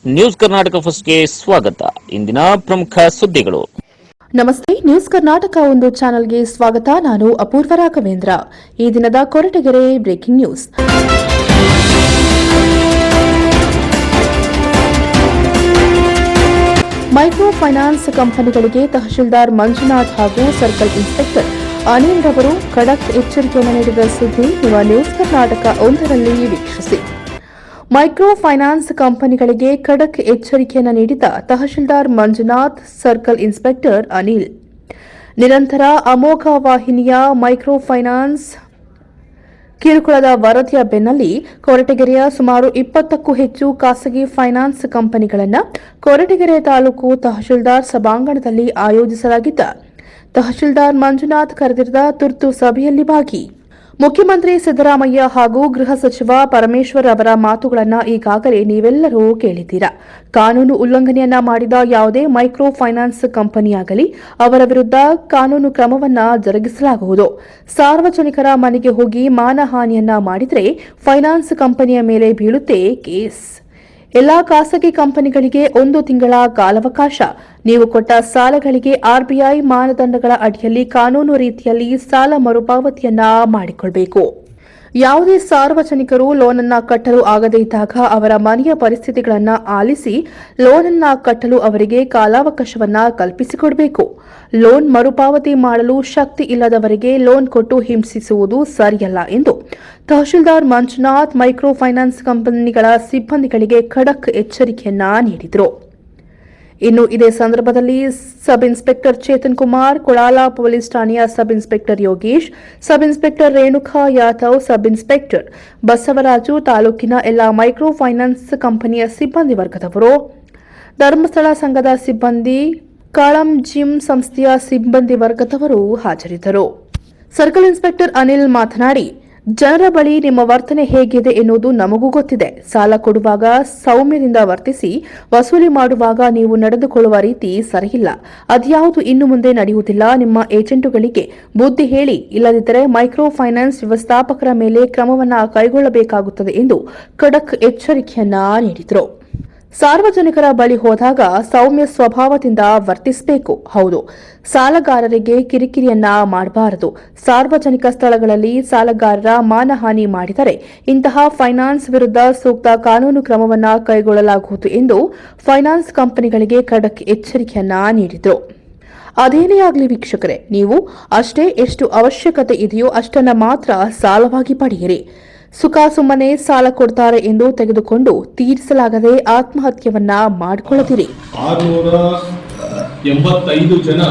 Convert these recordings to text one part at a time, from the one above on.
News Karnataka ಫಸ್ಟ್ಗೆ ಸ್ವಾಗತ. ಇಂದಿನ ಪ್ರಮುಖ ಸುದ್ದಿಗಳು. ನಮಸ್ತೆ, ನ್ಯೂಸ್ ಕರ್ನಾಟಕ ಒಂದು ಚಾನೆಲ್ಗೆ ಸ್ವಾಗತ. ನಾನು ಅಪೂರ್ವ ರಾಘವೇಂದ್ರ. ಈ ದಿನದ Koratagere breaking news. Micro finance ಕಂಪನಿಗಳಿಗೆ ತಹಶೀಲ್ದಾರ್ ಮಂಜುನಾಥ್ ಹಾಗೂ ಸರ್ಕಲ್ ಇನ್ಸ್ಪೆಕ್ಟರ್ ಅನಿಲ್ ರವರು ಖಡಕ್ ಎಚ್ಚರಿಕೆಯನ್ನು ನೀಡಿದ ಸುದ್ದಿ ನ್ಯೂಸ್ ಕರ್ನಾಟಕ ಒಂದರಲ್ಲಿ ವೀಕ್ಷಿಸಿ. ಮೈಕ್ರೋ ಫೈನಾನ್ಸ್ ಕಂಪನಿಗಳಿಗೆ ಖಡಕ್ ಎಚ್ಚರಿಕೆಯನ್ನು ನೀಡಿದ ತಹಶೀಲ್ದಾರ್ ಮಂಜುನಾಥ್, ಸರ್ಕಲ್ ಇನ್ಸ್ಪೆಕ್ಟರ್ ಅನಿಲ್. ನಿರಂತರ ಅಮೋಘ ವಾಹಿನಿಯ ಮೈಕ್ರೋ ಫೈನಾನ್ಸ್ ಕಿರುಕುಳದ ವರದಿಯ ಬೆನ್ನಲ್ಲಿ ಕೊರಟಗೆರೆಯ ಸುಮಾರು 20ಕ್ಕೂ ಹೆಚ್ಚು ಖಾಸಗಿ ಫೈನಾನ್ಸ್ ಕಂಪನಿಗಳನ್ನು ಕೊರಟಗೆರೆ ತಾಲೂಕು ತಹಶೀಲ್ದಾರ್ ಸಭಾಂಗಣದಲ್ಲಿ ಆಯೋಜಿಸಲಾಗಿದ್ದ ತಹಶೀಲ್ದಾರ್ ಮಂಜುನಾಥ್ ಕರೆದಿದ್ದ ತುರ್ತು ಸಭೆಯಲ್ಲಿ ಭಾಗಿ. ಮುಖ್ಯಮಂತ್ರಿ ಸಿದ್ದರಾಮಯ್ಯ ಹಾಗೂ ಗೃಹ ಸಚಿವ ಪರಮೇಶ್ವರ್ ಅವರ ಮಾತುಗಳನ್ನು ಈಗಾಗಲೇ ನೀವೆಲ್ಲರೂ ಕೇಳಿದ್ದೀರಾ. ಕಾನೂನು ಉಲ್ಲಂಘನೆಯನ್ನ ಮಾಡಿದ ಯಾವುದೇ ಮೈಕ್ರೋ ಫೈನಾನ್ಸ್ ಕಂಪನಿಯಾಗಲಿ ಅವರ ವಿರುದ್ಧ ಕಾನೂನು ಕ್ರಮವನ್ನು ಜರುಗಿಸಲಾಗುವುದು. ಸಾರ್ವಜನಿಕರ ಮನೆಗೆ ಹೋಗಿ ಮಾನಹಾನಿಯನ್ನ ಮಾಡಿದರೆ ಫೈನಾನ್ಸ್ ಕಂಪನಿಯ ಮೇಲೆ ಬೀಳುತ್ತೆ ಕೇಸ್. ಎಲ್ಲಾ ಖಾಸಗಿ ಕಂಪನಿಗಳಿಗೆ 1 ತಿಂಗಳ ಕಾಲಾವಕಾಶ. ನೀವು ಕೊಟ್ಟ ಸಾಲಗಳಿಗೆ ಆರ್ಬಿಐ ಮಾನದಂಡಗಳ ಅಡಿಯಲ್ಲಿ ಕಾನೂನು ರೀತಿಯಲ್ಲಿ ಸಾಲ ಮರುಪಾವತಿಯನ್ನ ಮಾಡಿಕೊಳ್ಳಬೇಕು. ಯಾವುದೇ ಸಾರ್ವಜನಿಕರು ಲೋನನ್ನ ಕಟ್ಟಲು ಆಗದೇ ಇದ್ದಾಗ ಅವರ ಮನೆಯ ಪರಿಸ್ಥಿತಿಗಳನ್ನು ಆಲಿಸಿ ಲೋನನ್ನ ಕಟ್ಟಲು ಅವರಿಗೆ ಕಾಲಾವಕಾಶವನ್ನ ಕಲ್ಪಿಸಿಕೊಡಬೇಕು. ಲೋನ್ ಮರುಪಾವತಿ ಮಾಡಲು ಶಕ್ತಿ ಇಲ್ಲದವರಿಗೆ ಲೋನ್ ಕೊಟ್ಟು ಹಿಂಸಿಸುವುದು ಸರಿಯಲ್ಲ ಎಂದು ತಹಶೀಲ್ದಾರ್ ಮಂಜುನಾಥ್ ಮೈಕ್ರೋ ಫೈನಾನ್ಸ್ ಕಂಪನಿಗಳ ಸಿಬ್ಬಂದಿಗಳಿಗೆ ಖಡಕ್ ಎಚ್ಚರಿಕೆಯನ್ನ ನೀಡಿದರು. ಇನ್ನು ಇದೇ ಸಂದರ್ಭದಲ್ಲಿ sub inspector Chetan Kumar, Kolala police ಠಾಣೆಯ sub inspector Yogesh, sub inspector Renuka Yadav, sub inspector Basavaraju, ತಾಲೂಕಿನ ಎಲ್ಲ ಮೈಕ್ರೋ ಫೈನಾನ್ಸ್ ಕಂಪನಿಯ ಸಿಬ್ಬಂದಿ ವರ್ಗದವರು, ಧರ್ಮಸ್ಥಳ ಸಂಘದ ಸಿಬ್ಬಂದಿ, ಕಾಳಂ ಜಿಮ್ ಸಂಸ್ಥೆಯ ಸಿಬ್ಬಂದಿ ವರ್ಗದವರು ಹಾಜರಿದ್ದರು. ಸರ್ಕಲ್ ಇನ್ಸ್ಪೆಕ್ಟರ್ ಅನಿಲ್ ಮಾತನಾಡಿ, ಜನರ ಬಳಿ ನಿಮ್ಮ ವರ್ತನೆ ಹೇಗಿದೆ ಎನ್ನುವುದು ನಮಗೂ ಗೊತ್ತಿದೆ. ಸಾಲ ಕೊಡುವಾಗ ಸೌಮ್ಯದಿಂದ ವರ್ತಿಸಿ, ವಸೂಲಿ ಮಾಡುವಾಗ ನೀವು ನಡೆದುಕೊಳ್ಳುವ ರೀತಿ ಸರಿಯಿಲ್ಲ. ಅದ್ಯಾವುದು ಇನ್ನು ಮುಂದೆ ನಡೆಯುವುದಿಲ್ಲ. ನಿಮ್ಮ ಏಜೆಂಟುಗಳಿಗೆ ಬುದ್ಧಿ ಹೇಳಿ, ಇಲ್ಲದಿದ್ದರೆ ಮೈಕ್ರೋ ಫೈನಾನ್ಸ್ ವ್ಯವಸ್ಥಾಪಕರ ಮೇಲೆ ಕ್ರಮವನ್ನು ಕೈಗೊಳ್ಳಬೇಕಾಗುತ್ತದೆ ಎಂದು ಖಡಕ್ ಎಚ್ಚರಿಕೆಯನ್ನ ನೀಡಿದರು. ಸಾರ್ವಜನಿಕರ ಬಳಿ ಹೋದಾಗ ಸೌಮ್ಯ ಸ್ವಭಾವದಿಂದ ವರ್ತಿಸಬೇಕು. ಹೌದು, ಸಾಲಗಾರರಿಗೆ ಕಿರಿಕಿರಿಯನ್ನ ಮಾಡಬಾರದು. ಸಾರ್ವಜನಿಕ ಸ್ಥಳಗಳಲ್ಲಿ ಸಾಲಗಾರರ ಮಾನಹಾನಿ ಮಾಡಿದರೆ ಇಂತಹ ಫೈನಾನ್ಸ್ ವಿರುದ್ಧ ಸೂಕ್ತ ಕಾನೂನು ಕ್ರಮವನ್ನು ಕೈಗೊಳ್ಳಲಾಗುವುದು ಎಂದು ಫೈನಾನ್ಸ್ ಕಂಪನಿಗಳಿಗೆ ಖಡಕ್ ಎಚ್ಚರಿಕೆಯನ್ನ ನೀಡಿದರು. ಅದೇನೇ ಆಗಲಿ ವೀಕ್ಷಕರೇ, ನೀವು ಅಷ್ಟೇ ಎಷ್ಟು ಅವಶ್ಯಕತೆ ಇದೆಯೋ ಅಷ್ಟನ್ನ ಮಾತ್ರ ಸಾಲವಾಗಿ ಪಡೆಯಿರಿ. ಸುಖ ಸುಮ್ಮನೆ ಸಾಲ ಕೊಡ್ತಾರೆ ಎಂದು ತೆಗೆದುಕೊಂಡು ತೀರಿಸಲಾಗದೆ ಆತ್ಮಹತ್ಯವನ್ನ ಮಾಡಿಕೊಳ್ಳದಿರಿ. 685 ಜನ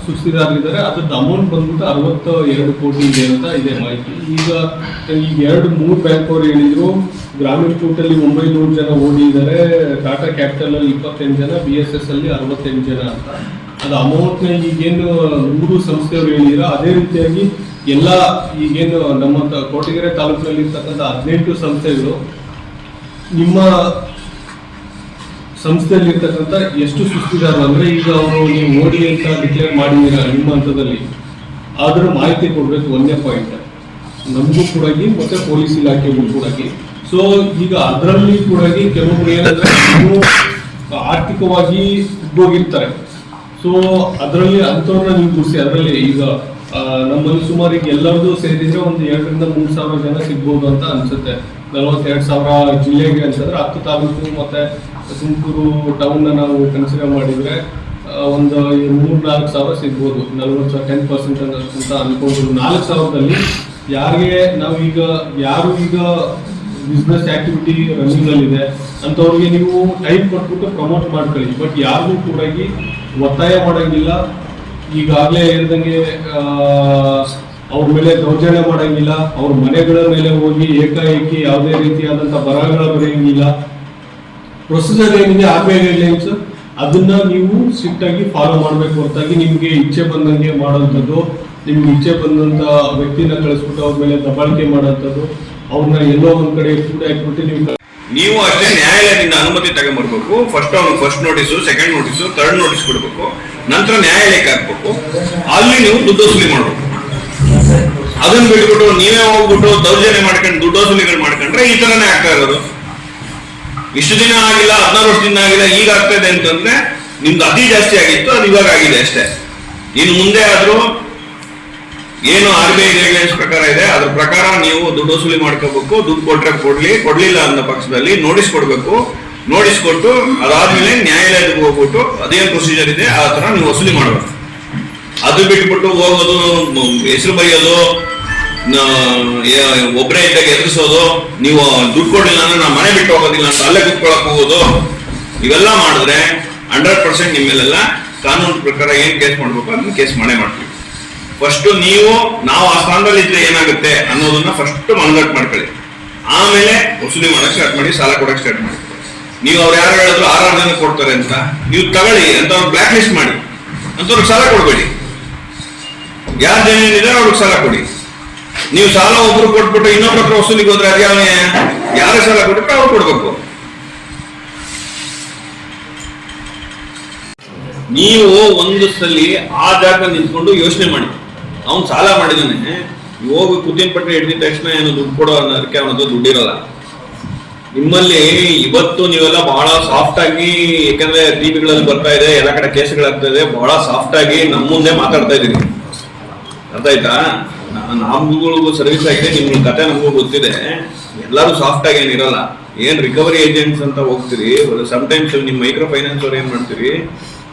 ಸುಸ್ಥಿರಾಗಿದ್ದಾರೆ. ಅದ್ರದ್ದು ಅಮೌಂಟ್ ಬಂದ್ಬಿಟ್ಟು 62 ಕೋಟಿ ಇದೆ ಅಂತ ಇದೆ ಮಾಹಿತಿ. ಈಗ 2-3 ಬ್ಯಾಂಕ್ ಅವರು ಹೇಳಿದ್ರು, ಗ್ರಾಮೀಣ ಫುಡ್ಡಲ್ಲಿ 900 ಜನ ಓಡಿದ್ದಾರೆ, ಟಾಟಾ ಕ್ಯಾಪಿಟಲ್ ಅಲ್ಲಿ 28 ಜನ, BSS ಅಲ್ಲಿ 68 ಜನ ಅಂತ. ಅದು ಅಮೌಂಟ್ನ ಈಗೇನು 3 ಸಂಸ್ಥೆಯವರು ಹೇಳಿದ್ರು, ಅದೇ ರೀತಿಯಾಗಿ ಎಲ್ಲ ಈಗೇನು ನಮ್ಮ ಕೊರಟಗೆರೆ ತಾಲೂಕಿನಲ್ಲಿ ಇರ್ತಕ್ಕಂಥ 18 ಸಂಸ್ಥೆಗಳು ನಿಮ್ಮ ಸಂಸ್ಥೆಯಲ್ಲಿ ಇರ್ತಕ್ಕಂಥ ಎಷ್ಟು ಸುಸ್ತಿದಾರರು ಅಂದ್ರೆ, ಈಗ ಅವರು ನೀವು ಓಡಿ ಅಂತ ಡಿಕ್ಲೇರ್ ಮಾಡಿದ್ದೀರಾ ನಿಮ್ಮ ಹಂತದಲ್ಲಿ, ಅದರ ಮಾಹಿತಿ ಕೊಡ್ಬೇಕು. ಒಂದೇ ಪಾಯಿಂಟ್ ನಮಗೂ ಕೂಡ ಮತ್ತೆ ಪೊಲೀಸ್ ಇಲಾಖೆಗೂ ಕೂಡ. ಸೊ ಈಗ ಅದರಲ್ಲಿ ಕೂಡ ಕೆಲವೊಬ್ರು ಏನಂದ್ರೆ ಆರ್ಥಿಕವಾಗಿ ಉದ್ಯೋಗಿರ್ತಾರೆ. ಸೊ ಅದರಲ್ಲಿ ಅಂಥವ್ರನ್ನ ನೀವು ಗುರುಸಿ. ಅದರಲ್ಲಿ ಈಗ ನಮ್ಮಲ್ಲಿ ಸುಮಾರು ಈಗ ಎಲ್ಲರದು ಸೇರಿದ್ರೆ ಒಂದು 2,000-3,000 ಜನ ಸಿಗ್ಬೋದು ಅಂತ ಅನ್ಸುತ್ತೆ. 42,000 ಜಿಲ್ಲೆಗೆ ಅಂತಂದ್ರೆ 10 ತಾಲೂಕು ಮತ್ತೆ ತುಮಕೂರು ಟೌನ್ ನಾವು ಕನ್ಸಿಡರ್ ಮಾಡಿದ್ರೆ ಒಂದು 3-4,000 ಸಿಗ್ಬೋದು. 10% ಅಂತ ಅನ್ಕೊಂಡು 4,000ದಲ್ಲಿ ಯಾರಿಗೆ ನಾವು ಈಗ ಯಾರು ಈಗ ಬಿಸ್ನೆಸ್ ಆಕ್ಟಿವಿಟಿ ರನ್ನಿಂಗ್ ಅಲ್ಲಿ ಇದೆ ಅಂತವ್ರಿಗೆ ನೀವು ಟೈಮ್ ಕೊಟ್ಬಿಟ್ಟು ಪ್ರಮೋಟ್ ಮಾಡ್ಕೊಳ್ಳಿ. ಬಟ್ ಯಾರಿಗೂ ಕೂಡ ಒತ್ತಾಯ ಮಾಡಂಗಿಲ್ಲ. ಈಗಾಗಲೇ ಹೇಳ್ದಂಗೆ ಅವ್ರ ಮೇಲೆ ದೌರ್ಜನ್ಯ ಮಾಡಂಗಿಲ್ಲ. ಅವ್ರ ಮನೆಗಳ ಮೇಲೆ ಹೋಗಿ ಏಕಾಏಕಿ ಯಾವುದೇ ರೀತಿಯಾದಂತಹ ಬರಹಗಳ ಬರೆಯಂಗಿಲ್ಲ. ಪ್ರೊಸೀಜರ್ ಏನಿದೆ RBI ಗೈಡ್ಲೈನ್ಸ್ ಅದನ್ನ ನೀವು ಸ್ಟ್ರಿಕ್ಟ್ ಆಗಿ ಫಾಲೋ ಮಾಡಬೇಕು ಹೊರತಾಗಿ ನಿಮ್ಗೆ ಇಚ್ಛೆ ಬಂದಂಗೆ ಮಾಡೋಂಥದ್ದು, ನಿಮ್ಗೆ ಇಚ್ಛೆ ಬಂದಂತ ವ್ಯಕ್ತಿನ ಕಳಿಸ್ಬಿಟ್ಟು ಅವ್ರ ಮೇಲೆ ದಬ್ಬಾಳಿಕೆ ಮಾಡೋಂಥದ್ದು, ಅವ್ರನ್ನ ಎಲ್ಲೋ ಒಂದ್ ಕಡೆ ಕೂಡ ಹಾಕ್ಬಿಟ್ಟು ನೀವು ಅಷ್ಟೇ ನ್ಯಾಯಾಲಯದಿಂದ ಅನುಮತಿ ತಗೊಂಡ್ಬರ್ಬೇಕು. First notice, second notice, third notice ಕೊಡ್ಬೇಕು. ನಂತರ ನ್ಯಾಯಾಲಯಕ್ಕೆ ಹಾಕ್ಬೇಕು. ಅಲ್ಲಿ ನೀವು ದುಡ್ಡು ವಸೂಲಿ ಮಾಡ್ಬೇಕು. ಅದನ್ನ ಬಿಟ್ಬಿಟ್ಟು ನೀವೇ ಹೋಗ್ಬಿಟ್ಟು ದೌರ್ಜನ್ಯ ಮಾಡ್ಕೊಂಡು ದುಡ್ಡು ವಸೂಲಿಗಳು ಮಾಡ್ಕೊಂಡ್ರೆ ಈ ತರನೇ ಆಗ್ತಾ ಇರೋದು. ಇಷ್ಟು ದಿನ ಆಗಿಲ್ಲ, 16 ವರ್ಷದಿಂದ ಆಗಿಲ್ಲ, ಈಗ ಆಗ್ತಾ ಇದೆ ಅಂತಂದ್ರೆ ನಿಮ್ದು ಅತಿ ಜಾಸ್ತಿ ಆಗಿತ್ತು, ಅದು ಇವಾಗ ಆಗಿದೆ ಅಷ್ಟೇ. ಇನ್ನು ಮುಂದೆ ಆದ್ರೂ ಏನು RBI ಗೈಡ್ಲೈನ್ಸ್ ಪ್ರಕಾರ ಇದೆ ಅದ್ರ ಪ್ರಕಾರ ನೀವು ದುಡ್ಡು ವಸೂಲಿ ಮಾಡ್ಕೋಬೇಕು. ದುಡ್ಡು ಕೊಟ್ರೆ ಕೊಡ್ಲಿಲ್ಲ ಅನ್ನೋ ಪಕ್ಷದಲ್ಲಿ ನೋಟಿಸ್ ಕೊಡ್ಬೇಕು. ನೋಟಿಸ್ ಕೊಟ್ಟು ಅದಾದ್ಮೇಲೆ ನ್ಯಾಯಾಲಯಕ್ಕೆ ಹೋಗ್ಬಿಟ್ಟು ಅದೇನು ಪ್ರೊಸೀಜರ್ ಇದೆ ಆ ತರ ನೀವು ವಸೂಲಿ ಮಾಡಬೇಕು. ಅದು ಬಿಟ್ಬಿಟ್ಟು ಹೋಗೋದು, ಹೆಸರು ಬರೆಯೋದು, ಒಬ್ಬರೇ ಇದ್ದಾಗ ಎದುರಿಸೋದು, ನೀವು ದುಡ್ಡು ಕೊಡಲಿಲ್ಲ ಅಂದ್ರೆ ನಾವು ಮನೆ ಬಿಟ್ಟು ಹೋಗೋದಿಲ್ಲ ಅಂತ ಅಲ್ಲೇ ಕುತ್ಕೊಳಕ್ ಹೋಗೋದು, ಇವೆಲ್ಲ ಮಾಡಿದ್ರೆ 100% ನಿಮ್ಮೆಲ್ಲ ಕಾನೂನು ಪ್ರಕಾರ ಏನ್ ಕೇಸ್ ಮಾಡ್ಬೇಕು ಅದನ್ನ ಕೇಸ್ ಮಾಡ್ತೀವಿ. ಫಸ್ಟ್ ನಾವು ಆ ಸ್ಥಾನದಲ್ಲಿ ಇದ್ರೆ ಏನಾಗುತ್ತೆ ಅನ್ನೋದನ್ನ ಫಸ್ಟ್ ಮನದಟ್ಟು ಮಾಡ್ಕೊಳ್ಳಿ. ಆಮೇಲೆ ವಸೂಲಿ ಮಾಡಕ್ ಸ್ಟಾರ್ಟ್ ಮಾಡಿ, ಸಾಲ ಕೊಡಕ್ ಸ್ಟಾರ್ಟ್ ಮಾಡಿ. ನೀವು ಅವ್ರು ಯಾರು ಹೇಳಿದ್ರು 6 ಜನ ಕೊಡ್ತಾರೆ ಅಂತ ನೀವು ತಗೊಳ್ಳಿ ಅಂತ ಬ್ಲಾಕ್ ಲಿಸ್ಟ್ ಮಾಡಿ, ಅಂತವ್ರಿಗೆ ಸಾಲ ಕೊಡ್ಬೇಡಿ. ಯಾರು ಜಮೀನಿದೆ ಅವ್ರಿಗೆ ಸಾಲ ಕೊಡಿ. ನೀವು ಸಾಲ ಒಬ್ರು ಕೊಟ್ಬಿಟ್ಟು ಇನ್ನೊಬ್ರ ಹತ್ರ ವಸೂಲಿಗೆ ಹೋದ್ರೆ ಅದ್ಯಾವೇ ಯಾರು ಸಾಲ ಕೊಟ್ಟರೆ ಅವ್ರು ಕೊಡ್ಬೇಕು. ನೀವು ಒಂದು ಸಲ ಆ ಜಾಗ ನಿಂತ್ಕೊಂಡು ಯೋಚನೆ ಮಾಡಿ, ಅವನು ಸಾಲ ಮಾಡಿದಾನೆ, ಹೋಗಿ ಕುದ್ದಿನ ಪಟ್ಟೆ ಹಿಡಿದ ತಕ್ಷಣ ಏನು ದುಡ್ಡು ಕೊಡೋ ಅನ್ನೋದಕ್ಕೆ ಅವನದು ದುಡ್ಡಿರಲ್ಲ. ನಿಮ್ಮಲ್ಲಿ ಇವತ್ತು ನೀವೆಲ್ಲ ಬಹಳ ಸಾಫ್ಟ್ ಆಗಿ, ಯಾಕಂದ್ರೆ ಟಿವಿಗಳಲ್ಲಿ ಬರ್ತಾ ಇದೆ, ಎಲ್ಲ ಕಡೆ ಕೇಸ್ಗಳಾಗ್ತಾ ಇದೆ, ಬಹಳ ಸಾಫ್ಟ್ ಆಗಿ ನಮ್ಮ ಮುಂದೆ ಮಾತಾಡ್ತಾ ಇದೀರಿ. ಅರ್ಥ ಆಯ್ತಾ? ನಮ್ಗಳಿಗೂ ಸರ್ವಿಸ್ ಆಗಿದೆ, ನಿಮ್ಗೆ ಕತೆ ನಮಗೂ ಗೊತ್ತಿದೆ. ಎಲ್ಲರೂ ಸಾಫ್ಟ್ ಆಗಿ ಏನಿರಲ್ಲ. ಏನ್ ರಿಕವರಿ ಏಜೆಂಟ್ಸ್ ಅಂತ ಹೋಗ್ತೀರಿ, ಸಮ್ಟೈಮ್ಸ್ ನಿಮ್ ಮೈಕ್ರೋ ಫೈನಾನ್ಸ್ ಅವ್ರು ಏನ್ ಮಾಡ್ತೀರಿ,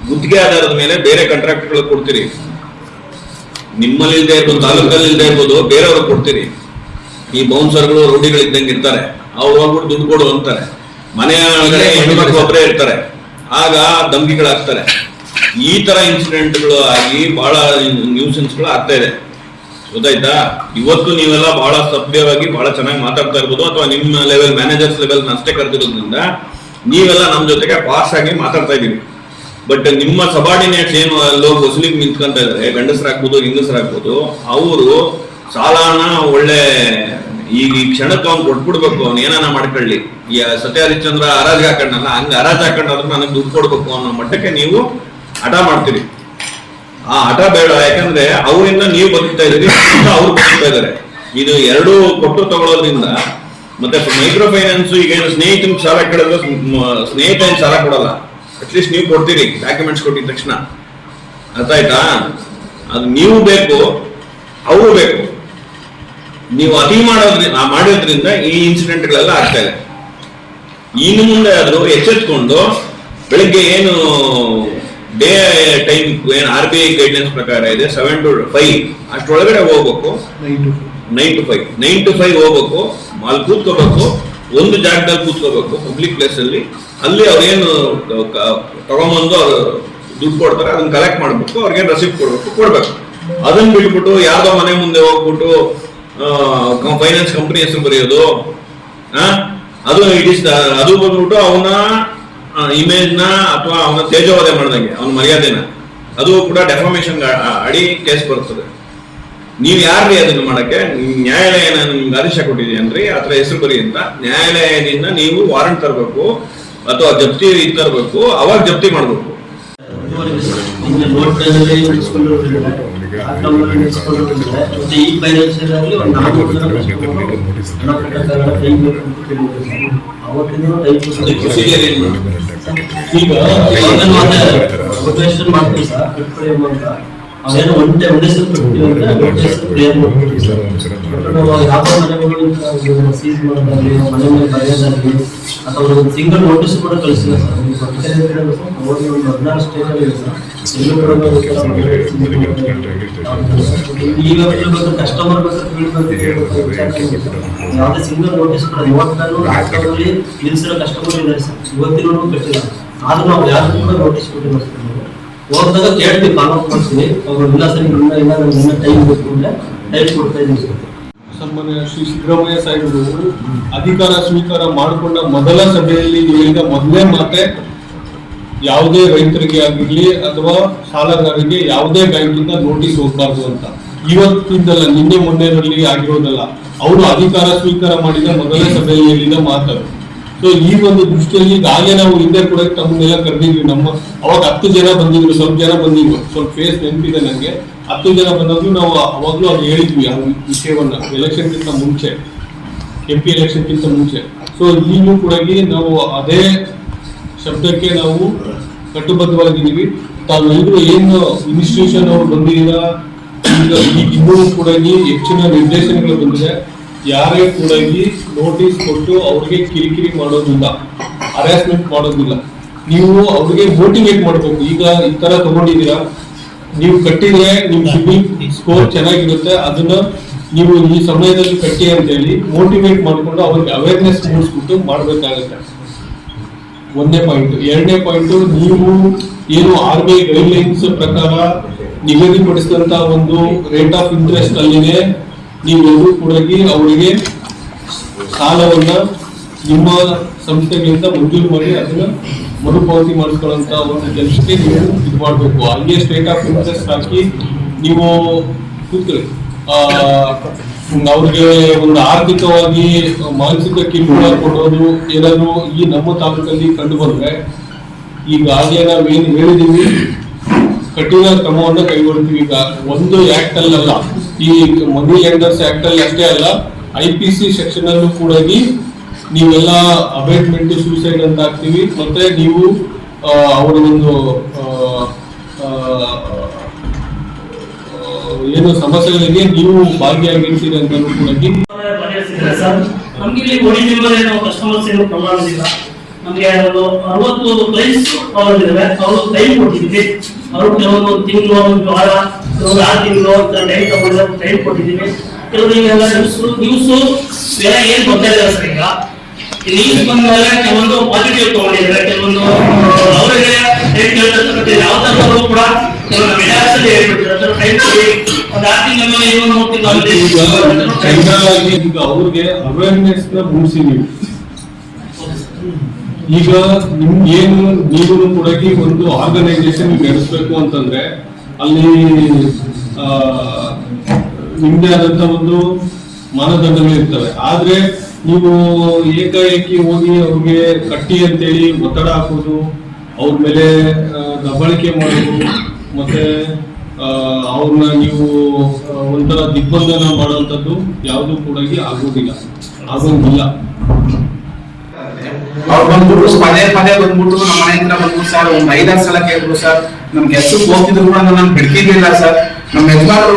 ಗುತ್ತಿಗೆ ಆಧಾರದ ಮೇಲೆ ಬೇರೆ ಕಾಂಟ್ರಾಕ್ಟ್ಗಳು ಕೊಡ್ತೀರಿ. ನಿಮ್ಮಲ್ಲಿ ಇಲ್ಲದೆ ಇರ್ಬೋದು, ತಾಲೂಕಲ್ಲಿ ಇಲ್ಲದೆ ಇರ್ಬೋದು, ಬೇರೆಯವ್ರಿಗೆ ಕೊಡ್ತೀರಿ. ಈ ಬೌನ್ಸರ್ಗಳು ರೂಢಿಗಳಿದ್ದಂಗೆ ಇರ್ತಾರೆ, ಅವ್ರು ಹೋಗ್ಬಿಟ್ಟು ದುಡ್ಡು ಕೊಡು ಅಂತಾರೆ. ಮನೆಯ ಒಳಗಡೆ ಹೆಣ್ಮಕ್ಳು ಒಬ್ಬರೇ ಇರ್ತಾರೆ, ಆಗ ಧಮ್ಕಿಗಳಾಗ್ತಾರೆ. ಈ ತರ ಇನ್ಸಿಡೆಂಟ್ಗಳು ಆಗಿ ಬಹಳ ನ್ಯೂಸೆನ್ಸ್ಗಳು ಆಗ್ತಾ ಇದೆ. ಗೊತ್ತಾಯ್ತಾ? ಇವತ್ತು ನೀವೆಲ್ಲ ಬಹಳ ಸಭ್ಯವಾಗಿ ಬಹಳ ಚೆನ್ನಾಗಿ ಮಾತಾಡ್ತಾ ಇರ್ಬೋದು, ಅಥವಾ ನಿಮ್ಮ ಲೆವೆಲ್ ಮ್ಯಾನೇಜರ್ಸ್ ಲೆವೆಲ್ ಅಷ್ಟೇ ಕರೆದಿರೋದ್ರಿಂದ ನೀವೆಲ್ಲ ನಮ್ಮ ಜೊತೆಗೆ ಪಾಸ್ ಆಗಿ ಮಾತಾಡ್ತಾ ಇದೀವಿ. ಬಟ್ ನಿಮ್ಮ ಸಬಾರ್ಡಿನೇಟ್ಸ್ ಏನು ಲೋಕ ವಸೂಲಿಗೆ ನಿಂತ್ಕೊಂತ ಇದಾರೆ, ಗಂಡಸರಾಗ್ಬೋದು ಹೆಂಗಸರಾಗ್ಬೋದು, ಅವರು ಸಾಲಾನ ಒಳ್ಳೆ ಈ ಕ್ಷಣಕ್ಕೆ ಅವ್ನು ಕೊಟ್ಬಿಡ್ಬೇಕು, ಅವ್ನು ಏನಾನ ಮಾಡ್ಕೊಳ್ಳಿ. ಈ ಸತ್ಯ ಹರಿಶ್ಚಂದ್ರ ಹರಾಜ್ ಹಾಕೊಂಡಲ್ಲ, ಹಂಗ ಹರಾಜ್ ಹಾಕೊಂಡಾದ್ರೂ ನನಗೆ ದುಡ್ಡು ಕೊಡ್ಬೇಕು ಅನ್ನೋ ಮಟ್ಟಕ್ಕೆ ನೀವು ಹಠ ಮಾಡ್ತೀರಿ. ಆ ಹಠ ಬೇಡ, ಯಾಕಂದ್ರೆ ಅವರಿಂದ ನೀವು ಬದುಕ್ತಾ ಇದ್ದೀರಿ, ಅವ್ರು ಬದುಕ್ತಾ ಇದಾರೆ. ಇದು ಎರಡೂ ಕೊಟ್ಟು ತಗೊಳ್ಳೋದ್ರಿಂದ ಮತ್ತೆ ಮೈಕ್ರೋ ಫೈನಾನ್ಸ್ ಈಗ ಏನು ಸ್ನೇಹಿತನ ಸಾಲ ಕೇಳಿದ್ರೆ ಸ್ನೇಹಿತ ಏನು ಸಾಲ ಕೊಡಲ್ಲ, ಅಟ್ಲೀಸ್ಟ್ ನೀವು ಕೊಡ್ತೀರಿ ಡಾಕ್ಯುಮೆಂಟ್ಸ್ ಕೊಟ್ಟಿದ ತಕ್ಷಣ. ಅರ್ಥ ಆಯ್ತಾ? ಅದು ನೀವು ಬೇಕು, ಅವರು ಬೇಕು. ನೀವು ಅತಿ ಮಾಡೋದ್ರಿಂದ ಈ ಇನ್ಸಿಡೆಂಟ್ಗಳೆಲ್ಲ ಆಗ್ತಾ ಇದೆ. ಇನ್ನು ಮುಂದೆ ಆದ್ರೂ ಎಚ್ಚೆತ್ಕೊಂಡು ಬೆಳಿಗ್ಗೆ ಏನು ಡೇ ಟೈಮ್ ಏನು RBI ಗೈಡ್ಲೈನ್ಸ್ ಪ್ರಕಾರ ಇದೆ 7 to 5 ಅಷ್ಟೊಳಗಡೆ ಹೋಗ್ಬೇಕು. 9 to 5 ಹೋಗ್ಬೇಕು, ಅಲ್ಲಿ ಕೂತ್ಕೋಬೇಕು, ಒಂದು ಜಾಗದಲ್ಲಿ ಕೂತ್ಕೋಬೇಕು ಪಬ್ಲಿಕ್ ಪ್ಲೇಸ್ ಅಲ್ಲಿ. ಅಲ್ಲಿ ಅವ್ರೇನು ತಗೊಂಬಂದು ಅವ್ರು ದುಡ್ಡು ಕೊಡ್ತಾರೆ, ಅದನ್ನ ಕಲೆಕ್ಟ್ ಮಾಡ್ಬೇಕು, ಅವ್ರಿಗೇನು ರಸೀಪ್ಟ್ ಕೊಡ್ಬೇಕು. ಅದನ್ನ ಬಿಟ್ಬಿಟ್ಟು ಯಾರ್ದೋ ಮನೆ ಮುಂದೆ ಹೋಗ್ಬಿಟ್ಟು ಫೈನಾನ್ಸ್ ಕಂಪನಿ ಹೆಸರು ಬರೆಯೋದು, ಅದು ಬಂದ್ಬಿಟ್ಟು ಅವನ ಇಮೇಜ್ ನ ಅಥವಾ ಅವನ ತೇಜೋವಧೆ ಮಾಡ್ದಂಗೆ, ಅವನ ಮರ್ಯಾದೆನ, ಅದು ಕೂಡ ಡೆಫಾಮೇಶನ್ ಅಡಿ ಕೇಸ್ ಬರ್ತದೆ. ನೀವ್ ಯಾರ್ರಿ ಅದನ್ನ ಮಾಡಕ್ಕೆ? ನ್ಯಾಯಾಲಯ ನಿಮ್ಗೆ ಆದೇಶ ಕೊಟ್ಟಿದೆಯನ್ರಿ ಆತರ ಹೆಸರು ಬರಿ ಅಂತ. ನ್ಯಾಯಾಲಯದಿಂದ ನೀವು ವಾರಂಟ್ ತರಬೇಕು ಅಥವಾ ಜಪ್ತಿ ತರಬೇಕು, ಅವಾಗ ಜಪ್ತಿ ಮಾಡ್ಬೇಕು. ಈ ಫೈನಾನ್ಷಿಯಲ್ ಆಗಲಿ ಒಂದು 4 ಜನ ಈಗ ಮಾಡ್ತೀವಿ ಸರ್. ಅವೇನೋ ಒಂದೇ ಹೆಸರು ಕೊಡ್ತೀವಿ ಅಂದ್ರೆ ಕ್ಲಿಯರ್ ಮಾಡ್ತೀವಿ ಸರ್. ಯಾವ ಮನೆಗಳು ಸೀಸ್ ಮಾಡೋದಾಗಲಿ, ಮನೆ ಮೇಲೆ ಬರೆಯೋದಾಗಲಿ, ಅಥವಾ ಒಂದು ಸಿಂಗಲ್ ನೋಟಿಸ್ ಕೂಡ ಕಳಿಸಿಲ್ಲ ಸರ್. ಒಂದು 16 ಸ್ಟೇಜಲ್ಲಿ ಇದೆ ಸರ್. ಎಲ್ಲೂ ಕೂಡ ಈಗ ಕಸ್ಟಮರ್ ಯಾವುದೇ ಸಿಂಗಲ್ ನೋಟಿಸ್ ಕೂಡ 30 ನಿಲ್ಸಿರೋ ಕಸ್ಟಮರ್ ಇದ್ದಾರೆ ಸರ್. ಇವತ್ತಿನ ಕಟ್ಟಿಲ್ಲ, ಆದ್ರೂ ನಾವು ಯಾರು ಕೂಡ ನೋಟಿಸ್ ಕೊಟ್ಟಿಲ್ಲ ಸರ್. ಹೋದಾಗ ಕೇಳ್ತೀವಿ, ಫಾಲೋ ಅಪ್ ಮಾಡ್ತೀವಿ. ಅವರು ಇಲ್ಲ ಸರ್, ಇನ್ನೂ ಟೈಮ್ ಬೇಕು ಅಂದ್ರೆ ಟೈಮ್ ಕೊಡ್ತಾ ಇದ್ದೀವಿ ಸರ್. ಸನ್ಮಾನ್ಯ ಶ್ರೀ ಸಿದ್ದರಾಮಯ್ಯ ಸಾಹೇಬರು ಅಧಿಕಾರ ಸ್ವೀಕಾರ ಮಾಡಿಕೊಂಡ ಮೊದಲ ಸಭೆಯಲ್ಲಿ ಹೇಳಿದ ಮೊದಲೇ ಮಾತೆ, ಯಾವುದೇ ರೈತರಿಗೆ ಆಗಿರ್ಲಿ ಅಥವಾ ಸಾಲಗಾರರಿಗೆ ಯಾವುದೇ ಬ್ಯಾಂಕಿಂದ ನೋಟಿಸ್ ಹೋಗ್ಬಾರ್ದು ಅಂತ. ಇವತ್ತಿಂದಲ್ಲ, ನಿನ್ನೆ ಮೊನ್ನೆಯಲ್ಲಿ ಆಗಿರೋದಲ್ಲ, ಅವರು ಅಧಿಕಾರ ಸ್ವೀಕಾರ ಮಾಡಿದ ಮೊದಲೇ ಸಭೆಯಲ್ಲಿ ಹೇಳಿದ ಮಾತರು. ಸೊ ಈ ಒಂದು ದೃಷ್ಟಿಯಲ್ಲಿ ಈಗಾಗಲೇ ನಾವು ಹಿಂದೆ ಕೂಡ ತಮ್ಮನ್ನೆಲ್ಲ ಕರೆದಿದ್ವಿ. ಅವಾಗ 10 ಜನ ಬಂದಿದ್ರು, ಸ್ವಲ್ಪ ಜನ ಬಂದಿದ್ರು, ಸ್ವಲ್ಪ ಫೇಸ್ ನೆನಪಿದೆ ನನಗೆ. 10 ಜನ ಬಂದಾದ್ರು ನಾವು ಅವಾಗ್ಲೂ ಅದು ಹೇಳಿದ್ವಿ ಆ ವಿಷಯವನ್ನ. ಎಲೆಕ್ಷನ್ಗಿಂತ ಮುಂಚೆ, MP ಎಲೆಕ್ಷನ್ಗಿಂತ ಮುಂಚೆ ಸೊ ಈಗಲೂ ಕೂಡ ನಾವು ಅದೇ ಶಬ್ದಕ್ಕೆ ನಾವು ಕಟ್ಟುಬದ್ಧವಾಗಿದ್ದೀವಿ. ತಾವೆಲ್ಲರೂ ಏನು ಇನ್ಸ್ಟಿಟ್ಯೂಷನ್ ಅವರು ಬಂದಿದ್ದೀರಾ, ಈಗ ಇನ್ನೂ ಕೂಡ ಹೆಚ್ಚಿನ ನಿರ್ದೇಶನಗಳು ಬಂದಿದೆ. ಯಾರೇ ಕೂಡ ನೋಟಿಸ್ ಕೊಟ್ಟು ಅವ್ರಿಗೆ ಕಿರಿಕಿರಿ ಮಾಡೋದಿಲ್ಲ, ಹರಾಸ್ಮೆಂಟ್ ಮಾಡೋದಿಲ್ಲ. ನೀವು ಅವ್ರಿಗೆ ಮೋಟಿವೇಟ್ ಮಾಡಬೇಕು. ಈಗ ಈ ತರ ತಗೊಂಡಿದ್ದೀರಾ, ನೀವು ಕಟ್ಟಿದ್ರೆ ನಿಮ್ ಸಿಬಿಲ್ ಸ್ಕೋರ್ ಚೆನ್ನಾಗಿರುತ್ತೆ, ಅದನ್ನ ನೀವು ಈ ಸಮಯದಲ್ಲಿ ಕಟ್ಟಿ ಅಂತ ಹೇಳಿ ಮೋಟಿವೇಟ್ ಮಾಡಿಕೊಂಡು ಅವ್ರಿಗೆ ಅವೇರ್ನೆಸ್ ಮೂಡಿಸ್ಬಿಟ್ಟು ಮಾಡ್ಬೇಕಾಗತ್ತೆ. ಒಂದನೇ ಪಾಯಿಂಟ್. ಎರಡನೇ ಪಾಯಿಂಟ್, ನೀವು ಏನು RBI ಗೈಡ್ಲೈನ್ಸ್ ಪ್ರಕಾರ ನಿಗದಿಪಡಿಸಿದಂತ ಒಂದು ರೇಟ್ ಆಫ್ ಇಂಟ್ರೆಸ್ಟ್ ಅಲ್ಲಿನೇ ನೀವೆಲ್ಲರೂ ಕೂಡ ಅವರಿಗೆ ಸಾಲವನ್ನ ನಿಮ್ಮ ಸಂಸ್ಥೆಗಳಿಂದ ಮಂಜೂರು ಮಾಡಿ ಅದನ್ನ ಮರುಪಾವತಿ ಮಾಡಿಸ್ಕೊಳ್ಳುವಂತ ಒಂದು ಕೆಲಸಕ್ಕೆ ನೀವು ಇದು ಮಾಡಬೇಕು. ಹೈಯೆಸ್ಟ್ ರೇಟ್ ಆಫ್ ಇಂಟ್ರೆಸ್ಟ್ ಹಾಕಿ ನೀವು ಕೂತ್ಕೊಳ್ಳಿ. ಅವ್ರಿಗೆ ಒಂದು ಆರ್ಥಿಕವಾಗಿ ಮಾನಸಿಕ ಕಿರುಕುಳ ಕೊಡೋದು ಏನಾದ್ರು ಈ ನಮ್ಮ ತಾಲೂಕಲ್ಲಿ ಕಂಡು ಬಂದ್ರೆ ಈಗಾಗಲೇ ನಾವೇನು ಹೇಳಿದೀವಿ, ಕಠಿಣ ಕ್ರಮವನ್ನು ಕೈಗೊಳ್ತೀವಿ. ಈಗ ಒಂದು ಆಕ್ಟ್ ಅಲ್ಲ, ಈ ಮನಿ ಲೆಂಡರ್ಸ್ ಆಕ್ಟ್ ಅಲ್ಲಿ ಅಷ್ಟೇ ಅಲ್ಲ, IPC ಸೆಕ್ಷನ್ ಅಲ್ಲೂ ಕೂಡ ನೀವೆಲ್ಲ ಅಬೇಟ್ಮೆಂಟ್ ಸೂಸೈಡ್ ಅಂತ ಹಾಕ್ತೀವಿ. ಮತ್ತೆ ನೀವು ಅವರ ಒಂದು ಏನು ಸಮಸ್ಯೆಗಳಿಗೆ ನೀವು ಭಾಗಿಯಾಗಿರ್ತೀರಿ ಅಂತ ಕೂಡ ಸರ್. ನಮ್ಗೆ ಇಲ್ಲಿ ಒರಿಜಿನಲ್ ಏನೋ ಕಸ್ಟಮರ್ಸ್ ಏನೋ ಪ್ರಾಬ್ಲಮ್ ಇಲ್ಲ. ನಮಗೆ ಒಂದು 60 ಕ್ಲೈಂಟ್ಸ್ ಇದಾವೆ, ಅವರು ಕ್ಲೈಮ್ ಕೊಟ್ಟಿದ್ದೀವಿ. ಅವರು ಕೆಲವೊಂದು ತಿಂಗಳು, ಒಂದು ವಾರ, ಕೆಲವೊಂದು 6 ತಿಂಗಳು ಟೈಮ್ ತಗೊಂಡು ಕ್ಲೈಮ್ ಕೊಟ್ಟಿದ್ದೀವಿ. ಕೆಲವರಿಗೆಲ್ಲ ನ್ಯೂಸು ಬೇರೆ ಏನ್ ಗೊತ್ತಿಲ್ಲ ಸರ್. ಈಗ ನ್ಯೂಸ್ ಬಂದ್ಮೇಲೆ ಕೆಲವೊಂದು ಪಾಸಿಟಿವ್ ತಗೊಂಡಿದ್ದಾರೆ, ಕೆಲವೊಂದು ಅವರಿಗೆ ಯಾವ ತರ ಕೂಡ ಕೆಲವೊಂದು ವಿಧಾನಸಭೆ ಹೇಳ್ಬಿಟ್ಟಿದ್ದಾರೆ. ಒಂದು 6 ತಿಂಗಳ ಮೇಲೆ ಇನ್ನೊಂದು 3 ತಿಂಗಳು ಈಗ ಅವ್ರಿಗೆ ಅವೇರ್ನೆಸ್ ನ ಮೂಡಿಸಿದೀವಿ. ಈಗ ನಿಮ್ಗೇನು ನೀವು ಕೂಡ ಒಂದು ಆರ್ಗನೈಸೇಷನ್ ನಡೆಸಬೇಕು ಅಂತಂದ್ರೆ ಅಲ್ಲಿ ನಿಮ್ದೇ ಆದಂತ ಒಂದು ಮಾನದಂಡಗಳು ಇರ್ತವೆ. ಆದ್ರೆ ನೀವು ಏಕಾಏಕಿ ಹೋಗಿ ಅವ್ರಿಗೆ ಕಟ್ಟಿ ಅಂತೇಳಿ ಒತ್ತಡ ಹಾಕೋದು, ಅವ್ರ ಮೇಲೆ ದಬ್ಬಾಳಿಕೆ ಮಾಡೋದು, ಮತ್ತೆ ಅವ್ರನ್ನ ನೀವು ಒಂಥರ ದಿಗ್ಬಂಧನ ಮಾಡುವಂಥದ್ದು ಯಾವುದು ಕೂಡ ಆಗೋಂಗಿಲ್ಲ. ಅವ್ರು ಬಂದ್ಬಿಟ್ಟು ಪದೇ ಬಂದ್ಬಿಟ್ಟು ನಮ್ಮ ಮನೆ ಹತ್ರ ಬಂದ್ಬಿಟ್ಟು ಸರ್ ಒಂದು 5-6 ಸಲ ಕೇಳಿದ್ರು ಸರ್. ನಮ್ ಕೆಲ್ಸಕ್ಕೆ ಹೋಗ್ತಿದ್ರು ಕೂಡ ನಾನು ಬಿಡ್ತಿರ್ಲಿಲ್ಲ ಸರ್. ನಮ್ಮ ಯಜಮಾನರು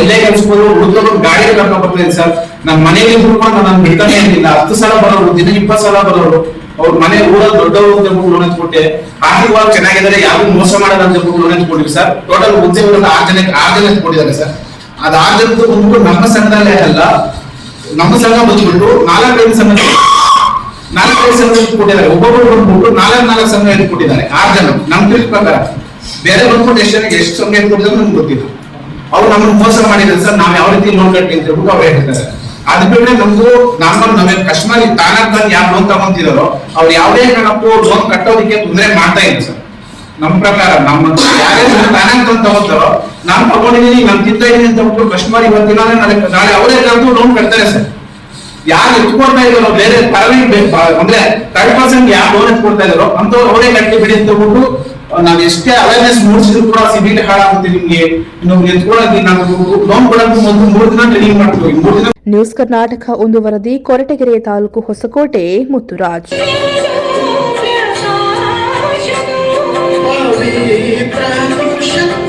ಎಲ್ಲೇ ಕೆಲ್ಸಕ್ಕೆ ಹೋದ್ರು ಹುಡುಗರು ಗಾಡಿ ಕರ್ಕೊಂಡ್ ಬರ್ತಿದ್ರು ಸರ್. ನಮ್ಮ ಮನೆಗೆ ಕೂಡ ನಾನು ಬಿಡ್ತಾನೆ ಇರಲಿಲ್ಲ. 10 ಸಲ ಬರೋರು, ದಿನ 20 ಸಲ ಬರೋರು. ಅವ್ರ ಮನೆ ಊರಲ್ಲಿ ದೊಡ್ಡವರು ಅಂತ ಹೇಳ್ಬಿಟ್ಟು ಲೋನ್ ಎತ್ಕೊಟ್ಟೆ. ಆರ್ಥಿಕವಾಗಿ ಚೆನ್ನಾಗಿದ್ದಾರೆ, ಯಾರು ಮೋಸ ಮಾಡಲ್ಲ ಅಂತ ಹೇಳ್ಬಿಟ್ಟು ಲೋನ್ ಎತ್ಕೊಟ್ಟಿವಿ ಸರ್. ಟೋಟಲ್ ಉದ್ಯೋಗಗಳನ್ನ 6 ಜನ ಎತ್ಕೊಟ್ಟಿದ್ದಾರೆ ಸರ್. ಅದ್ 6 ಜನದ್ದು ಬಂದ್ಬಿಟ್ಟು ನಮ್ಮ ಸಂಘದಲ್ಲೇ ಅಲ್ಲ, ನಮ್ಮ ಸಂಘ ಬಂದ್ಬಿಟ್ಟು 4-5 ಸಂಘ ಕೊಟ್ಟಿದ್ದಾರೆ. ಒಬ್ಬೊಬ್ಬರು ಬಂದ್ಬಿಟ್ಟು 4 ಸಂಘ ಕೊಟ್ಟಿದ್ದಾರೆ. 6 ಜನ ನಮ್ ತಿಳಿದ ಪ್ರಕಾರ. ಬೇರೆ ಬಂದ್ಬಿಟ್ಟು ಎಷ್ಟು ಸಂಘ ಕೊಟ್ಟಿದ್ದಾರೆ ನಮ್ಗೆ ಗೊತ್ತಿಲ್ಲ. ಅವ್ರು ನಮ್ಮನ್ನು ಮೋಸ ಮಾಡಿದ್ದಾರೆ ಸರ್. ನಾವ್ ಯಾವ ರೀತಿ ಲೋನ್ ಕಟ್ಟಿ ಅಂತ ಹೇಳ್ಬಿಟ್ಟು ಅವ್ರು ಹೇಳ್ತಾರೆ. ಅದ್ ಬಿಟ್ರೆ ನಮ್ಗೂ ನಮಗೆ ಕಸ್ಟಮರ್ ತಾನಾಗ್ ಬಂದು ಯಾರು ಲೋನ್ ತಗೊಂತಿದಾರೋ ಅವ್ರು ಯಾವುದೇ ಕಾರಣಕ್ಕೂ ಲೋನ್ ಕಟ್ಟೋದಕ್ಕೆ ತೊಂದರೆ ಮಾಡ್ತಾ ಇಲ್ಲ ಸರ್. ನಮ್ ಪ್ರಕಾರ ನಮ್ಮ ಯಾರೇ ತಾನಾಗ್ ಬಂದು ತಗೋತಾರೋ, ನಾನ್ ತಗೊಂಡಿದ್ದೀನಿ, ನಾನ್ ತಿಂತಾ ಇದೀನಿ ಅಂತ ಹೇಳ್ಬಿಟ್ಟು ಕಸ್ಟಮರ್ ಇವತ್ತಿನ ನಾಳೆ ಅವರೇ ಲೋನ್ ಕಟ್ತಾರೆ ಸರ್. ಯಾರು ಎತ್ಕೊಡ್ತಾ ಇದಾರೋ ಬೇರೆ ಅಂದ್ರೆ 30% ಯಾರು ಲೋನ್ ಎತ್ಕೊಡ್ತಾ ಇದಾರೋ ಅಂತವ್ರು ಅವರೇ ಕಟ್ಟಿ ಬಿಡಿ ಅಂತ ಹೇಳ್ಬಿಟ್ಟು ನಾವ್ ಎಷ್ಟೇ ಅವೇರ್ನೆಸ್ ಮೂಡಿಸಿದ್ರು ಕೂಡ ಸಿಬಿಲ್ ಹಾಳಾಗುತ್ತೆ ನಿಮ್ಗೆ. ಇನ್ನು ಎತ್ಕೊಳಕ್ಕೆ ನಾವು ಲೋನ್ ಕೊಡಕ್ಕೆ ಮೊದಲು 3 ದಿನ ಟ್ರೈನಿಂಗ್ ಮಾಡ್ತೀವಿ. 3 ದಿನ. ನ್ಯೂಸ್ ಕರ್ನಾಟಕ ಒಂದು ವರದಿ, ಕೊರಟಗೆರೆ ತಾಲೂಕು, ಹೊಸಕೋಟೆ, ಮುತ್ತುರಾಜ್. ಪವಿತ್ರ